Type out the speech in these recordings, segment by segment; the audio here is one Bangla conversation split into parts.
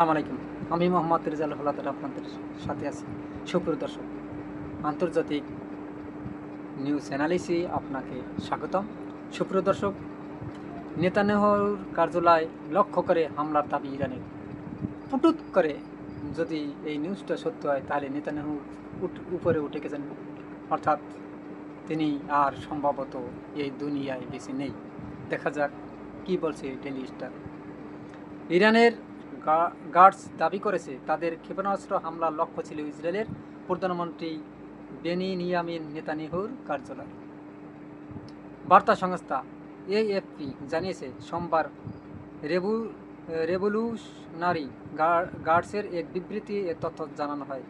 আসসালামু আলাইকুম। আমি মোহাম্মদ রেজাউল হলাদার আপনাদের সাথে আছি। সুপ্রিয় দর্শক, আন্তর্জাতিক নিউজ অ্যানালিসে আপনাকে স্বাগতম। সুপ্রিয় দর্শক, নেতানিয়াহুর কার্যালয় লক্ষ্য করে হামলার দাবি ইরানের। হঠাৎ করে যদি এই নিউজটা সত্য হয় তাহলে নেতানিয়াহু উপরে উঠে গেছেন, অর্থাৎ তিনি আর সম্ভবত এই দুনিয়ায় বেঁচে নেই। দেখা যাক কি বলছে ডেইলি স্টার। ইরানের গার্ডস দাবি করেছে তাদের ক্ষেপণাস্ত্র হামলার লক্ষ্য ছিল ইসরায়েলের প্রধানমন্ত্রী বেনিয়ামিন নেতানিয়াহুর কার্যালয়। বার্তা সংস্থা এএফপি জানিয়েছে সোমবার রেভলিউশনারি গার্ডসের এক বিবৃতি এ তথ্য জানানো হয়।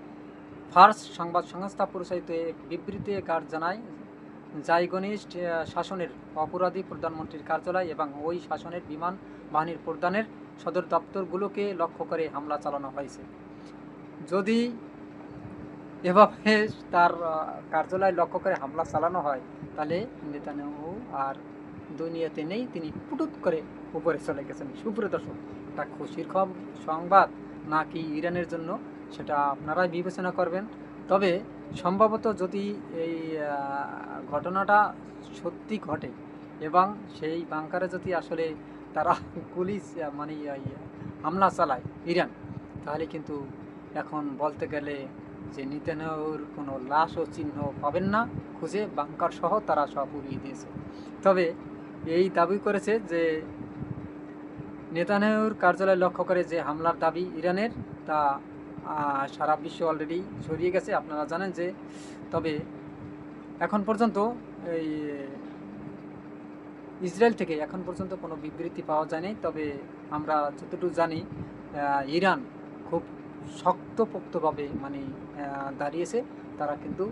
ফার্স সংবাদ সংস্থা পরিচালিত এক বিবৃতিতে গার্ড জানায় জাইগনিস্ট শাসনের অপরাধী প্রধানমন্ত্রীর কার্যালয় এবং ওই শাসনের বিমান বাহিনীর প্রধানের সদর দপ্তরগুলোকে লক্ষ্য করে হামলা চালানো হয়েছে। যদি এভাবে তার কার্যালয় লক্ষ্য করে হামলা চালানো হয় তাহলে নেতানিয়াহু আর দুনিয়াতে নেই, তিনি পুটুত করে উপরে চলে গেছেন। সুপ্রিয় দর্শক, এটা খুশির সংবাদ নাকি ইরানের জন্য সেটা আপনারাই বিবেচনা করবেন। তবে সম্ভবত যদি এই ঘটনাটা সত্যি ঘটে এবং সেই বাংকারে যদি আসলে তারা পুলিশ মানে হামলা চালায় ইরান, তাহলে কিন্তু এখন বলতে গেলে যে নেতানিয়াহুর কোনো লাশ ও চিহ্ন পাবেন না, খুঁজে বাংকার সহ তারা সব উড়িয়ে দিয়েছে। তবে এই দাবি করেছে যে নেতানিয়াহুর কার্যালয় লক্ষ্য করে যে হামলার দাবি ইরানের, তা সারা বিশ্ব অলরেডি ছড়িয়ে গেছে, আপনারা জানেন যে। তবে এখন পর্যন্ত এই ইসরায়েল থেকে এখন পর্যন্ত কোনো বিবৃতি পাওয়া যায়নি। তবে আমরা যতটুকু জানি ইরান খুব শক্তপোক্তভাবে মানে দাঁড়িয়েছে। তারা কিন্তু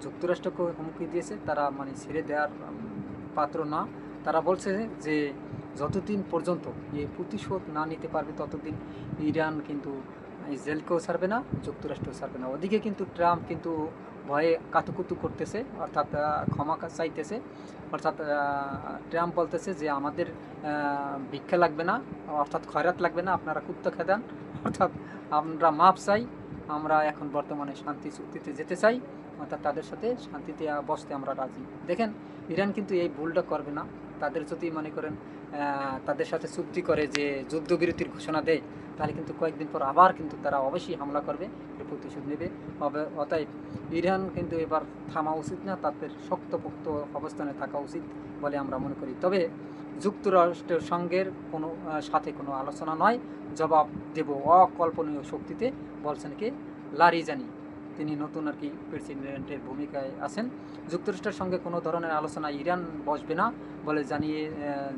যুক্তরাষ্ট্রকে হুমকি দিয়েছে, তারা মানে ছেড়ে দেওয়ার পাত্র না। তারা বলছে যে যতদিন পর্যন্ত এই প্রতিশোধ না নিতে পারবে ততদিন ইরান কিন্তু ইসরায়েলকেও ছাড়বে না, যুক্তরাষ্ট্রও ছাড়বে না। ওদিকে কিন্তু ট্রাম্প কিন্তু ভয়ে কাতুকুতু করতেছে, অর্থাৎ ক্ষমা চাইতেছে। অর্থাৎ ট্রাম্প বলতেছে যে আমাদের ভিক্ষা লাগবে না, অর্থাৎ খয়রাত লাগবে না, আপনারা কুত্তা খেদান, অর্থাৎ আমরা মাপ চাই, আমরা এখন বর্তমানে শান্তি চুক্তিতে যেতে চাই, অর্থাৎ তাদের সাথে শান্তিতে বসতে আমরা রাজি। দেখেন, ইরান কিন্তু এই ভুলটা করবে না। তাদের যদি মনে করেন তাদের সাথে চুক্তি করে যে যুদ্ধবিরতির ঘোষণা দেয়, তাহলে কিন্তু কয়েকদিন পর আবার কিন্তু তারা অবশ্যই হামলা করবে, এর প্রতিশোধ নেবে। অতএব ইরান কিন্তু এবার থামা উচিত না, তাদের শক্তপোক্ত অবস্থানে থাকা উচিত বলে আমরা মনে করি। তবে যুক্তরাষ্ট্রের সঙ্গে কোনো সাথে কোনো আলোচনা নয়, জবাব দেব অকল্পনীয় শক্তিতে, বলছেন কি লারিজানি। তিনি নতুন আর কি প্রেসিডেন্টের ভূমিকায় আছেন। যুক্তরাষ্ট্রের সঙ্গে কোনো ধরনের আলোচনায় ইরান বসবে না বলে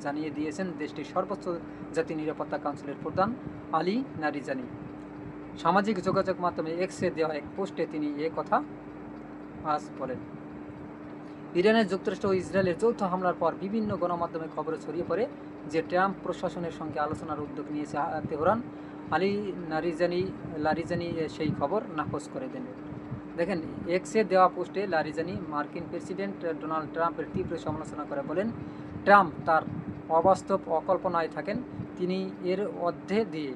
জানিয়ে দিয়েছেন দেশটির সর্বোচ্চ জাতীয় নিরাপত্তা কাউন্সিলের প্রধান আলী নারিজানি। সামাজিক যোগাযোগ মাধ্যমে এক্সে দেওয়া এক পোস্টে তিনি এ কথা আজ বলেন। ইরানের যুক্তরাষ্ট্র ও ইসরায়েলের যৌথ হামলার পর বিভিন্ন গণমাধ্যমে খবরে ছড়িয়ে পড়ে যে ট্রাম্প প্রশাসনের সঙ্গে আলোচনার উদ্যোগ নিয়েছে তেহরান। আলী লারিজানি সেই খবর নাকচ করে দেন। দেখেন, এক্সে দেওয়া পোস্টে লারিজানি মার্কিন প্রেসিডেন্ট ডোনাল্ড ট্রাম্পের তীব্র সমালোচনা করে বলেন, ট্রাম্প তার অবাস্তব অকল্পনায় থাকেন। তিনি এর মধ্যে দিয়ে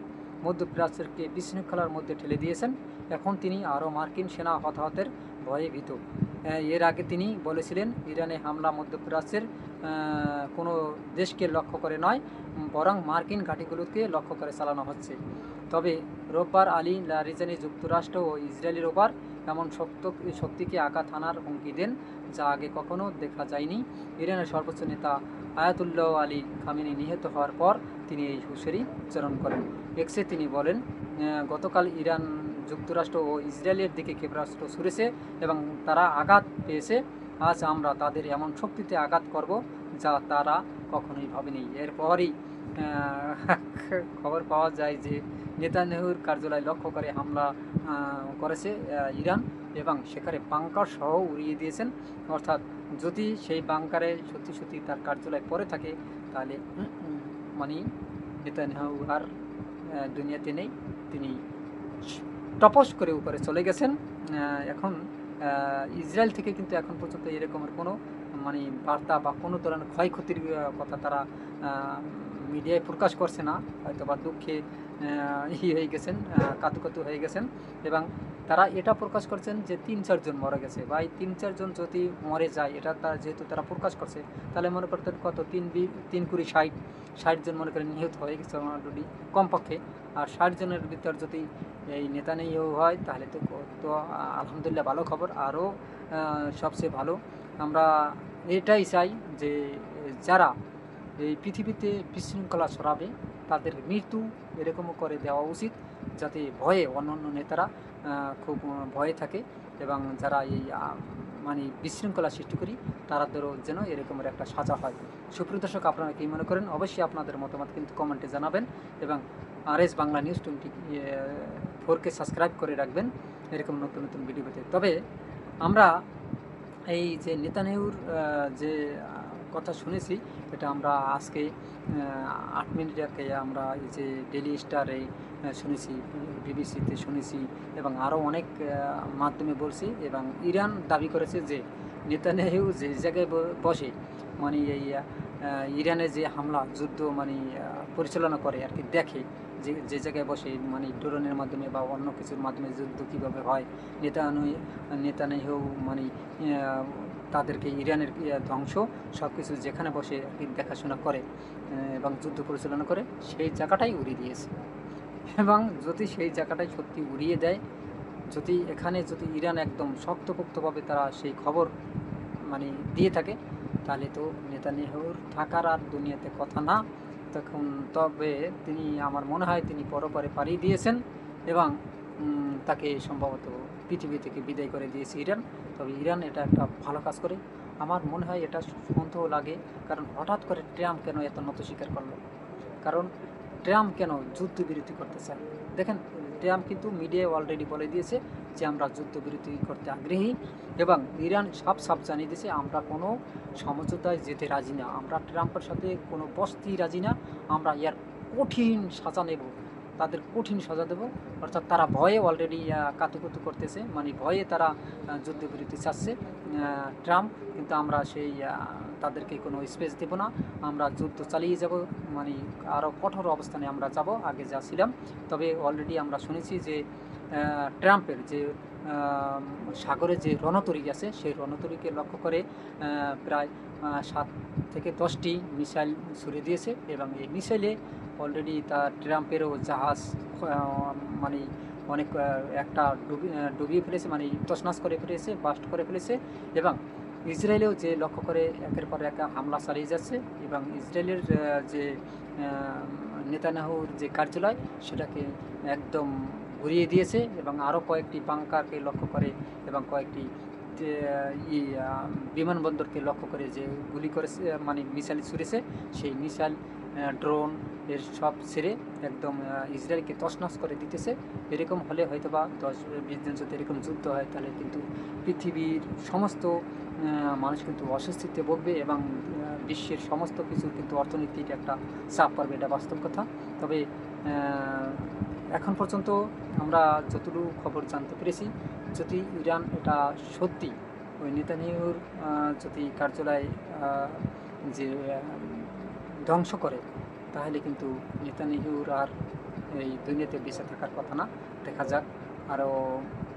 মধ্যপ্রাচ্যকে বিশৃঙ্খলার মধ্যে ঠেলে দিয়েছেন। এখন তিনি আরও মার্কিন সেনা হতাহতের ভয়ে ভীত। এর আগে তিনি বলেছিলেন ইরানে হামলা মধ্যপ্রাচ্যের কোনো দেশকে লক্ষ্য করে নয়, বরং মার্কিন ঘাঁটিগুলোকে লক্ষ্য করে চালানো হচ্ছে। তবে রোববার আলী লারিজানি যুক্তরাষ্ট্র ও ইসরায়েলের ওপর এমন শক্তিকে আঘাত হানার হুমকি দেন যা আগে কখনো দেখা যায়নি। ইরানের সর্বোচ্চ নেতা আয়াতুল্লাহ আলী খামেনি নিহত হওয়ার পর তিনি এই হুঁশিয়ারি উচ্চারণ করেন। এক্সে তিনি বলেন, গতকাল ইরান যুক্তরাষ্ট্র ও ইসরায়েলের দিকে ক্ষেপণাস্ত্র ছুড়েছে এবং তারা আঘাত পেয়েছে। আজ আমরা তাদের এমন শক্তিতে আঘাত করব যা তারা কখনোই ভাবেনি। এরপরই খবর পাওয়া যায় যে নেতানিয়াহুর কার্যালয় লক্ষ্য করে হামলা করেছে ইরান এবং সেখানে বাংকার সহ উড়িয়ে দিয়েছেন। অর্থাৎ যদি সেই বাংকারে সত্যি সত্যি তার কার্যালয় পড়ে থাকে তাহলে মানে নেতানিয়াহু আর দুনিয়াতে নেই, তিনি টপস করে উপরে চলে গেছেন। এখন ইসরায়েল থেকে কিন্তু এখন পর্যন্ত এরকমের কোনো মানে বার্তা বা কোনো ধরনের ক্ষয়ক্ষতির কথা তারা মিডিয়ায় প্রকাশ করছে না, হয়তো বা দুঃখে হয়ে গেছেন, কাতু হয়ে গেছেন। এবং তারা এটা প্রকাশ করছেন যে ৩-৪ জন মারা গেছে। বা এই ৩-৪ জন যদি মরে যায়, এটা যেহেতু তারা প্রকাশ করছে, তাহলে মনে করতেন কত ৩ × ৬০ জন মনে করেন নিহত হয়ে গেছে অলরেডি কমপক্ষে। আর ৬০ জনের ভিতর যদি এই নেতানিয়াহু হয়, তাহলে তো আলহামদুলিল্লাহ ভালো খবর। আরও সবচেয়ে ভালো, আমরা এটাই চাই যে যারা এই পৃথিবীতে বিশৃঙ্খলা ছড়াবে তাদের মৃত্যু এরকমও করে দেওয়া উচিত, যাতে ভয়ে অন্যান্য নেতারা খুব ভয়ে থাকে, এবং যারা এই মানে বিশৃঙ্খলা সৃষ্টি করি তাদেরও যেন এরকমের একটা সাজা হয়। সুপ্রিয় দর্শক, আপনারা কী মনে করেন? অবশ্যই আপনাদের মতামত কিন্তু কমেন্টে জানাবেন, এবং RS বাংলা নিউজ 24কে সাবস্ক্রাইব করে রাখবেন এরকম নতুন নতুন ভিডিও পেতে। তবে আমরা এই যে নেতানিয়াহুর যে কথা শুনেছি, এটা আমরা আজকে 8 মিনিট আগে আমরা এই যে ডেইলি স্টারে শুনেছি, বিবিসিতে শুনেছি, এবং আরও অনেক মাধ্যমে বলছি। এবং ইরান দাবি করেছে যে নেতানিয়াহু যে জায়গায় বসে মানে এই ইরানে যে হামলা যুদ্ধ মানে পরিচালনা করে আর কি, দেখে যে জায়গায় বসে মানে ড্রোনের মাধ্যমে বা অন্য কিছুর মাধ্যমে যুদ্ধ কীভাবে হয়, নেতানিয়াহু মানে তাদেরকে ইরানের ধ্বংস সব কিছু যেখানে বসে আর কি দেখাশোনা করে এবং যুদ্ধ পরিচালনা করে, সেই জায়গাটাই উড়িয়ে দিয়েছে। এবং যদি সেই জায়গাটাই সত্যি উড়িয়ে দেয়, যদি এখানে যদি ইরান একদম শক্তপোক্তভাবে তারা সেই খবর মানে দিয়ে থাকে, তাহলে তো নেতানিয়াহুর থাকার আর দুনিয়াতে কথা না। তবে তিনি, আমার মনে হয় তিনি পরপরে পাড়িয়ে দিয়েছেন, এবং তাকে সম্ভবত পৃথিবী থেকে বিদায় করে দিয়েছে ইরান। তবে ইরান এটা একটা ভালো কাজ করে, আমার মনে হয় এটা সন্দেহ লাগে। কারণ হঠাৎ করে ট্রাম্প কেন এত নত স্বীকার করলো? কারণ ট্রাম্প কেন যুদ্ধবিরতি করতে চায়? দেখেন, ট্রাম্প কিন্তু মিডিয়ায় অলরেডি বলে দিয়েছে যে আমরা যুদ্ধবিরতি করতে আগ্রহী, এবং ইরান সাফ জানিয়ে দিয়েছে আমরা কোনো সমঝোতায় যেতে রাজি না, আমরা ট্রাম্পের সাথে কোনো বসতি রাজি না, আমরা এর কঠিন সাজা নেব, তাদের কঠিন সাজা দেব। অর্থাৎ তারা ভয়ে অলরেডি কাতুকুতু করতেছে, মানে ভয়ে তারা যুদ্ধবিরতি চাচ্ছে ট্রাম্প। কিন্তু আমরা সেই তাদেরকে কোনো স্পেস দেব না, আমরা যুদ্ধ চালিয়ে যাব, মানে আরও কঠোর অবস্থানে আমরা যাব আগে যা ছিলাম। তবে অলরেডি আমরা শুনেছি যে ট্রাম্পের যে সাগরে যে রণতরী আছে, সেই রণতরীকে লক্ষ্য করে প্রায় 7 থেকে 10টি মিসাইল ছুড়ে দিয়েছে, এবং এই মিসাইলে অলরেডি ট্রাম্পেরও জাহাজ মানে অনেক একটা ডুবিয়ে ফেলেছে, মানে তছনছ করে ফেলেছে, বাস্ট করে ফেলেছে। এবং ইসরায়েলেও যে লক্ষ্য করে একের পর এক হামলা চালিয়ে যাচ্ছে, এবং ইসরায়েলের যে নেতানিয়াহুর যে কার্যালয় সেটাকে একদম ঘুরিয়ে দিয়েছে, এবং আরও কয়েকটি বাংকারকে লক্ষ্য করে এবং কয়েকটি বিমানবন্দরকে লক্ষ্য করে যে গুলি করেছে, মানে মিসাইল ছুড়েছে, সেই মিসাইল ড্রোন এর সব ছেড়ে একদম ইসরায়েলকে তছনছ করে দিতেছে। এরকম হলে হয়তো বা 10-20 দিন যদি এরকম যুদ্ধ হয়, তাহলে কিন্তু পৃথিবীর সমস্ত মানুষ কিন্তু অস্বস্তিতে ভুগবে, এবং বিশ্বের সমস্ত কিছুর কিন্তু অর্থনীতির একটা চাপ পড়বে, এটা বাস্তব কথা। তবে এখন পর্যন্ত আমরা যতটুকু খবর জানতে পেরেছি, যদি ইরান এটা সত্যি ওই নেতানিয়াহুর যদি কার্যালয় যে ধ্বংস করে, তাহলে কিন্তু নেতানিয়াহুর আর এই দুনিয়াতে বেঁচে থাকার কথা না। দেখা যাক, আরও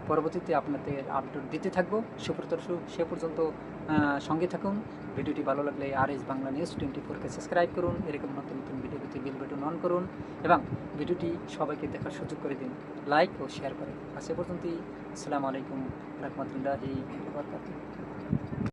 পরবর্তীতে আপনাদের আপডেট দিতে থাকবো। সুপ্রদর্শক, সে পর্যন্ত সঙ্গে থাকুন। ভিডিওটি ভালো লাগলে RS বাংলা নিউজ 24কে সাবস্ক্রাইব করুন, এরকম নতুন নতুন ভিডিও পেতে বেল বাটন অন করুন, এবং ভিডিওটি সবাইকে দেখার সুযোগ করে দিন, লাইক ও শেয়ার করে। আজ এ পর্যন্তই। আসসালামু আলাইকুম রহমতুল্লাহি ওয়া বারাকাতুহু।